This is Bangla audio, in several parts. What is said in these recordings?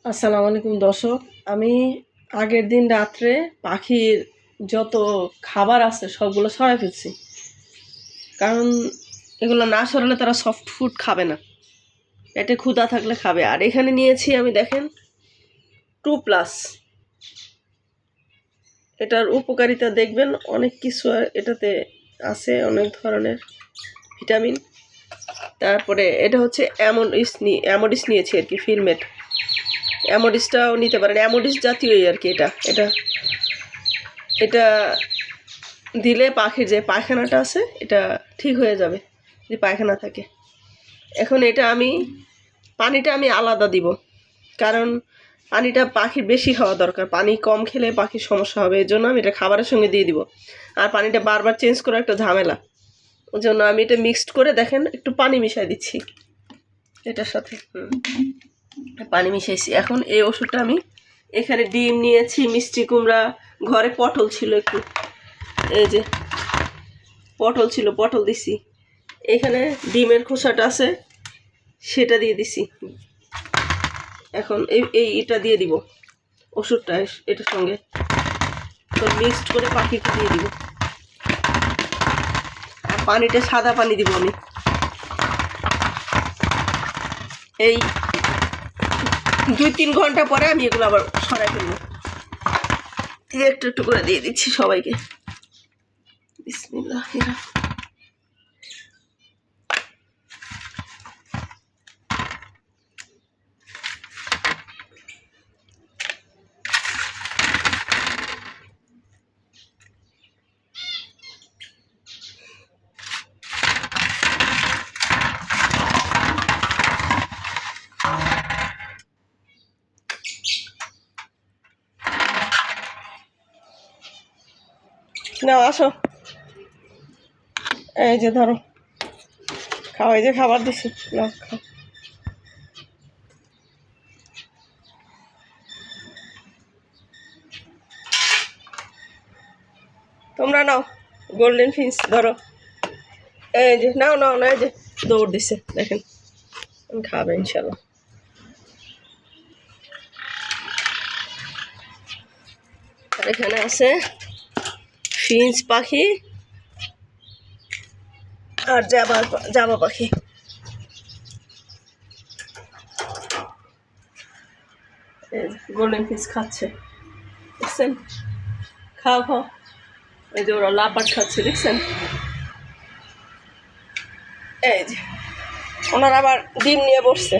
আসসালামু আলাইকুম দর্শক। আমি আগের দিন রাত্রে পাখির যত খাবার আছে সবগুলো সরাই ফেলছি, কারণ এগুলো না সরালে তারা সফট ফুড খাবে না, পেটে ক্ষুধা থাকলে খাবে। আর এখানে নিয়েছি আমি, দেখেন, 2+। এটার উপকারিতা দেখবেন, অনেক কিছু এটাতে আছে, অনেক ধরনের ভিটামিন। তারপরে এটা হচ্ছে অ্যামোডিস নিয়েছি আর কি, ফিলমেট। অ্যামোডিসটাও নিতে পারেন, অ্যামোডিস জাতীয়ই আর কি। এটা এটা এটা দিলে পাখির যে পায়খানাটা আছে এটা ঠিক হয়ে যাবে, যদি পায়খানা থাকে। এখন এটা পানিটা আমি আলাদা দিব, কারণ পানিটা পাখির বেশি খাওয়া দরকার। পানি কম খেলে পাখির সমস্যা হবে, এর জন্য আমি এটা খাবারের সঙ্গে দিয়ে দিব। আর পানিটা বারবার চেঞ্জ করা একটা ঝামেলা, ওই জন্য আমি এটা মিক্সড করে, দেখেন, একটু পানি মিশাই দিচ্ছি এটার সাথে। পানি মিশাইছি। এখন এই ওষুধটা আমি এখানে ডিম নিয়েছি, মিষ্টি কুমড়া, ঘরে পটল ছিল একটু, এই যে পটল ছিল, পটল দিছি। এখানে ডিমের খোসাটা আছে, সেটা দিয়ে দিছি। এখন এটা দিয়ে দিব ওষুধটা এটার সঙ্গে, তো মিক্সড করে পাখিকে দিয়ে দিব। আর পানিটা সাদা পানি দিব আমি। এই 2-3 ঘন্টা পরে আমি এগুলো আবার সরাই ফেলবো। একটু একটু করে দিয়ে দিচ্ছি সবাইকে। বিসমিল্লাহ। নাও আসো, এই যে ধরো, খাও, এই যে খাবার দিছি, নাও খাও। তোমরা নাও, গোল্ডেন ফিন্স ধরো, এই যে নাও নাও না, এই যে দৌড় দিছে, দেখেন, খাবে ইনশাল্লাহ। আর এখানে আছে ফিন্স পাখি আর জাবা পাখি। গোল্ডেন ফিন্স খাচ্ছে, দেখছেন? খাও খাও, এই যে ওরা লাপাট খাচ্ছে, দেখছেন? এই যে ওনারা আবার ডিম নিয়ে বসছে।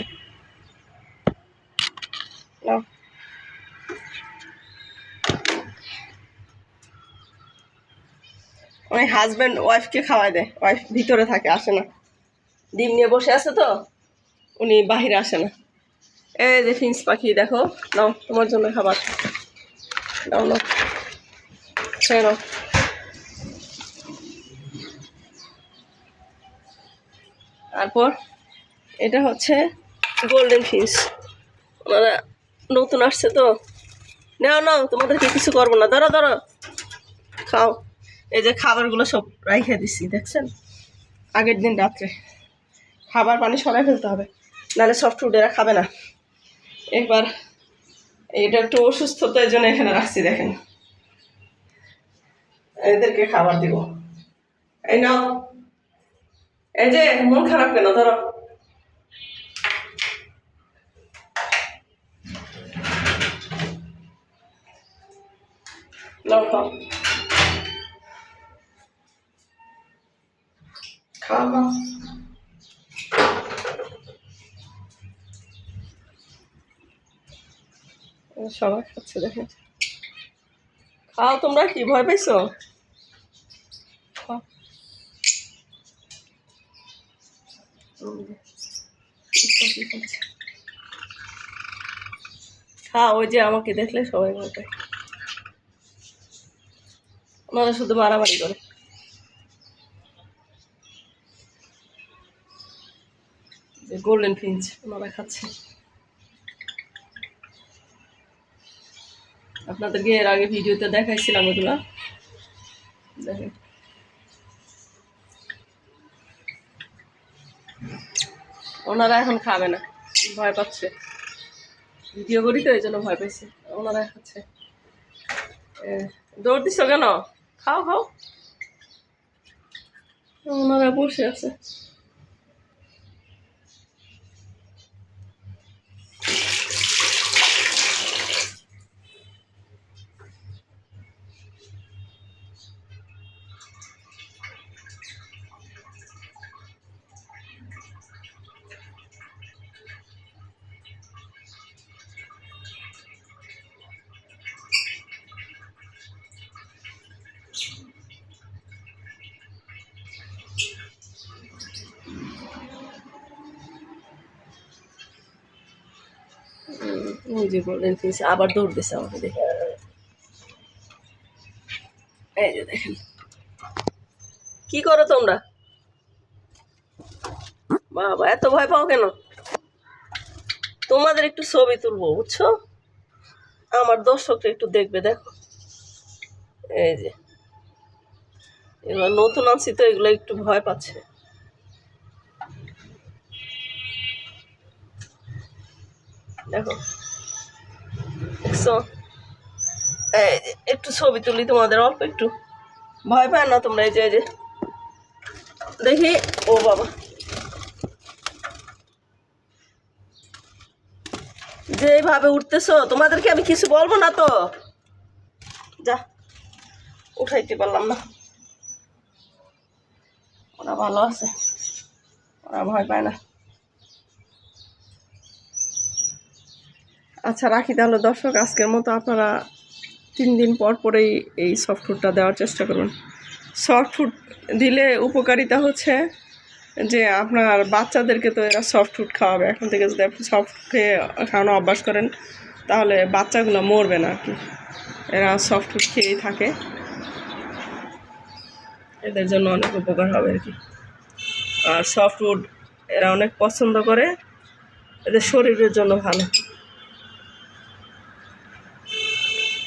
ওই হাজব্যান্ড ওয়াইফকে খাওয়াই দেয়, ওয়াইফ ভিতরে থাকে, আসে না, ডিম নিয়ে বসে আছে তো, উনি বাহিরে আসে না। এই যে ফিন্স পাখি, দেখো, নাও তোমার জন্য খাবার, নাও নাও, খেয়ে নাও। তারপর এটা হচ্ছে গোল্ডেন ফিন্স, ওনারা নতুন আসছে তো। নাও নাও, তোমাদেরকে কিছু করবো না, ধরো ধরো, খাও। এই যে খাবারগুলো সব রাইখে দিচ্ছি, দেখছেন? আগের দিন রাত্রে খাবার পানি সরাই ফেলতে হবে, নাহলে সফট ফুড এরা খাবে না। একবার এটা একটু অসুস্থতার জন্য এখানে রাখছি, দেখেন, এদেরকে খাবার দিব। এই নাও, এই যে মন খারাপ কেন, ধরো, নাও খাও, খাও খাও। সবাই খাচ্ছে, দেখেন, খাও। তোমরা কি ভয় পাইছো? খাও। খাও, ওই যে আমাকে দেখলে সবাই ভয় পায়, ওনারা শুধু মারামারি করে। গোল্ডেন ফিঞ্চ ওনারা খাচ্ছে। আপনাদেরকে এর আগে ভিডিওতে দেখাইছিলাম এগুলা, দেখেন। ওনারা এখন খাবে না, ভয় পাচ্ছে। ভিডিও করি তো এই জন্য ভয় পেয়েছে। ওনারা খাচ্ছে। দৌড় দিচ্ছ কেন? খাও খাও। ওনারা বসে আছে। ওই যে বললেন আবার দৌড় দিছে আমাকে দেখে। এই যে দেখেন কি করো তোমরা? বাবা এত ভয় পাও কেন? তোমাদের একটু ছবি তুলবো বুঝছো, আমার দর্শকরা একটু দেখবে। দেখো এই যে এগুলো নতুন আনছি তো, এগুলো একটু ভয় পাচ্ছে। দেখো দেখছো, এই যে একটু ছবি তুলি তোমাদের, অল্প একটু। ভয় পায় না তোমরা? এই যে দেখি। ও বাবা, যেভাবে উঠতেছো তোমাদেরকে আমি কিছু বলবো না তো। যা, উঠাইতে পারলাম না। ওরা ভালো আছে, ওরা ভয় পায় না। আচ্ছা রাখি তাহলে দর্শক, আজকের মতো আপনারা 3 দিন পর পরেই এই সফট ফুডটা দেওয়ার চেষ্টা করুন। সফট ফুড দিলে উপকারিতা হচ্ছে যে আপনার বাচ্চাদেরকে তো এরা সফট ফুড খাওয়াবে। এখন থেকে যদি আপনি সফট ফুড খেয়ে খাওয়ানো অভ্যাস করেন তাহলে বাচ্চাগুলো মরবে না আর কি, এরা সফট ফুড খেয়েই থাকে, এদের জন্য অনেক উপকার হবে আর কি। আর সফট ফুড এরা অনেক পছন্দ করে, এদের শরীরের জন্য ভালো।